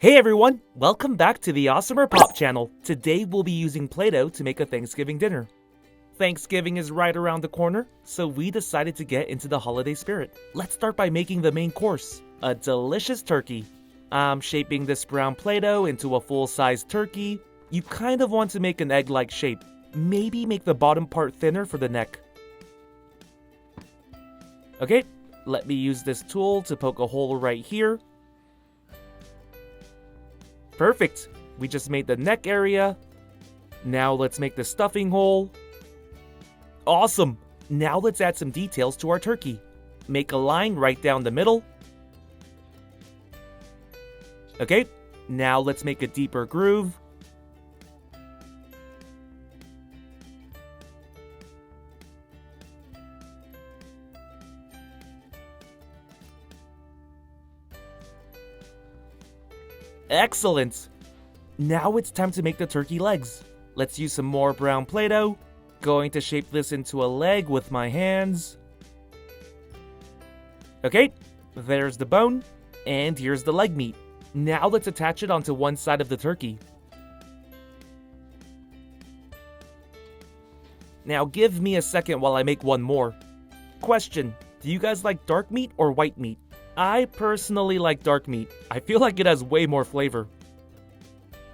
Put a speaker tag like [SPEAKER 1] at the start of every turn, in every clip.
[SPEAKER 1] Hey everyone, welcome back to the Awesomer Pop channel. Today we'll be using Play-Doh to make a Thanksgiving dinner. Thanksgiving is right around the corner, so we decided to get into the holiday spirit. Let's start by making the main course, a delicious turkey. I'm shaping this brown Play-Doh into a full-size turkey. You kind of want to make an egg-like shape. Maybe make the bottom part thinner for the neck. Okay, let me use this tool to poke a hole right here. Perfect! We just made the neck area. Now let's make the stuffing hole. Awesome! Now let's add some details to our turkey. Make a line right down the middle. Okay, now let's make a deeper groove. Excellent! Now it's time to make the turkey legs. Let's use some more brown Play-Doh. Going to shape this into a leg with my hands. Okay, there's the bone, and here's the leg meat. Now let's attach it onto one side of the turkey. Now give me a second while I make one more. Question, do you guys like dark meat or white meat? I personally like dark meat. I feel like it has way more flavor.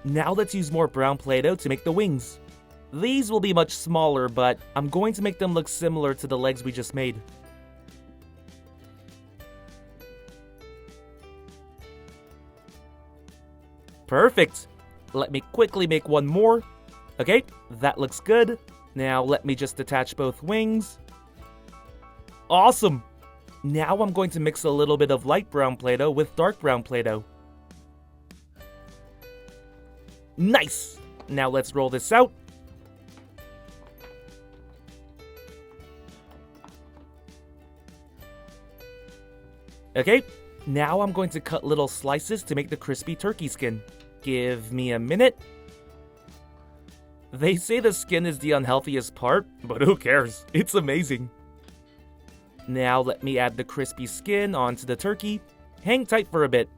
[SPEAKER 1] Now let's use more brown Play-Doh to make the wings. These will be much smaller, but I'm going to make them look similar to the legs we just made. Perfect! Let me quickly make one more. Okay, that looks good. Now let me just attach both wings. Awesome! Now I'm going to mix a little bit of light brown Play-Doh with dark brown Play-Doh. Nice! Now let's roll this out. Okay, now I'm going to cut little slices to make the crispy turkey skin. Give me a minute. They say the skin is the unhealthiest part, but who cares? It's amazing. Now let me add the crispy skin onto the turkey. Hang tight for a bit.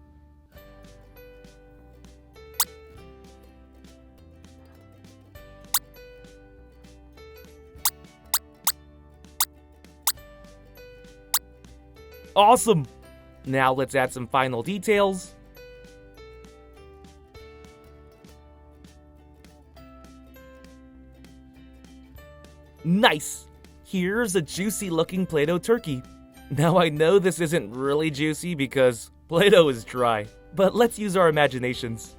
[SPEAKER 1] Awesome! Now let's add some final details. Nice! Here's a juicy looking Play-Doh turkey. Now I know this isn't really juicy because Play-Doh is dry, but let's use our imaginations.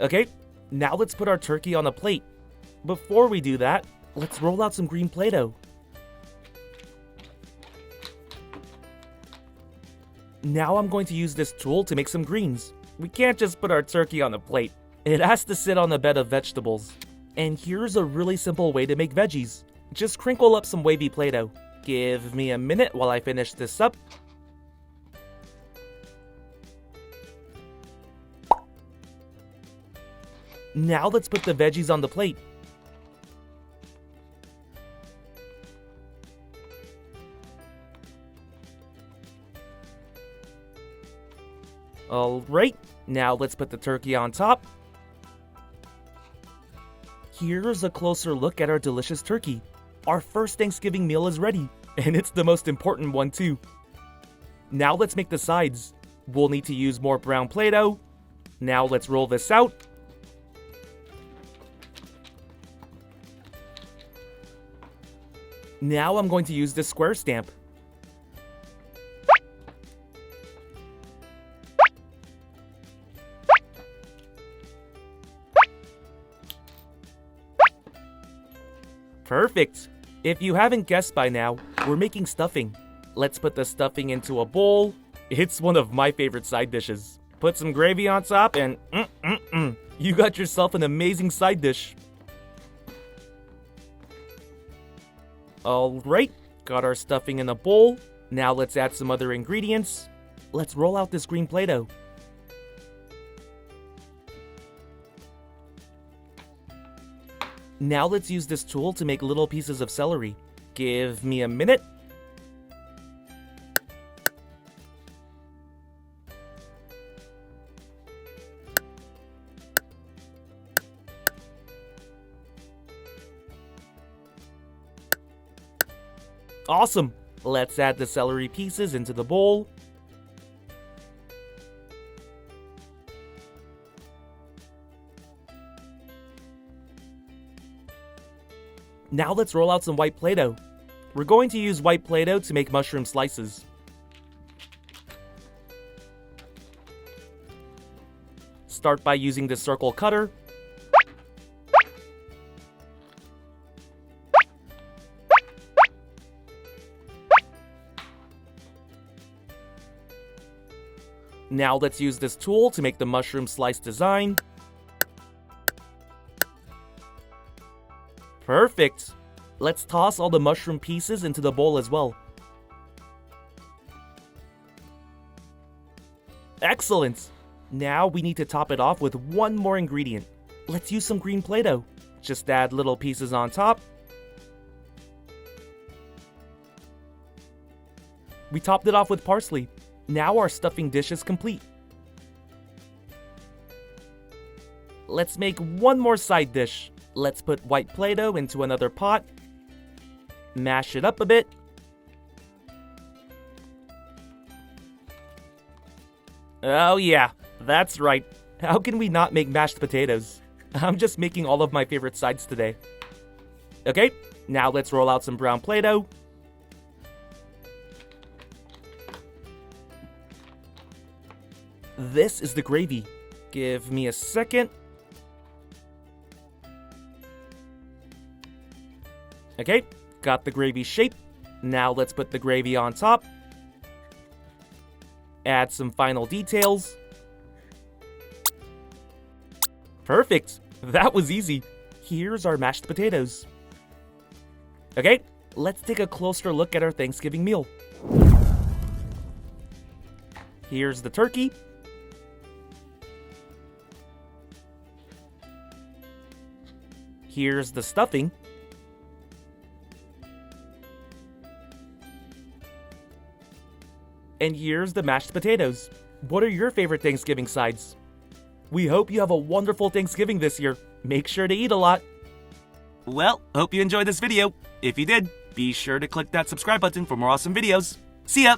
[SPEAKER 1] Okay, now let's put our turkey on a plate. Before we do that, let's roll out some green Play-Doh. Now I'm going to use this tool to make some greens. We can't just put our turkey on a plate. It has to sit on a bed of vegetables. And here's a really simple way to make veggies. Just crinkle up some wavy Play-Doh. Give me a minute while I finish this up. Now let's put the veggies on the plate. Alright, now let's put the turkey on top. Here's a closer look at our delicious turkey. Our first Thanksgiving meal is ready, and it's the most important one too. Now let's make the sides. We'll need to use more brown Play-Doh. Now let's roll this out. Now I'm going to use this square stamp. Perfect! If you haven't guessed by now, we're making stuffing. Let's put the stuffing into a bowl. It's one of my favorite side dishes. Put some gravy on top and you got yourself an amazing side dish. Alright, got our stuffing in a bowl. Now let's add some other ingredients. Let's roll out this green Play-Doh. Now let's use this tool to make little pieces of celery. Give me a minute. Awesome! Let's add the celery pieces into the bowl. Now let's roll out some white Play-Doh. We're going to use white Play-Doh to make mushroom slices. Start by using the circle cutter. Now let's use this tool to make the mushroom slice design. Perfect! Let's toss all the mushroom pieces into the bowl as well. Excellent! Now we need to top it off with one more ingredient. Let's use some green Play-Doh. Just add little pieces on top. We topped it off with parsley. Now our stuffing dish is complete. Let's make one more side dish. Let's put white Play-Doh into another pot. Mash it up a bit. Oh yeah, that's right. How can we not make mashed potatoes? I'm just making all of my favorite sides today. Okay, now let's roll out some brown Play-Doh. This is the gravy. Give me a second. Okay, got the gravy shape. Now let's put the gravy on top. Add some final details. Perfect! That was easy. Here's our mashed potatoes. Okay, let's take a closer look at our Thanksgiving meal. Here's the turkey. Here's the stuffing. And here's the mashed potatoes. What are your favorite Thanksgiving sides? We hope you have a wonderful Thanksgiving this year. Make sure to eat a lot. Well, hope you enjoyed this video. If you did, be sure to click that subscribe button for more awesome videos. See ya!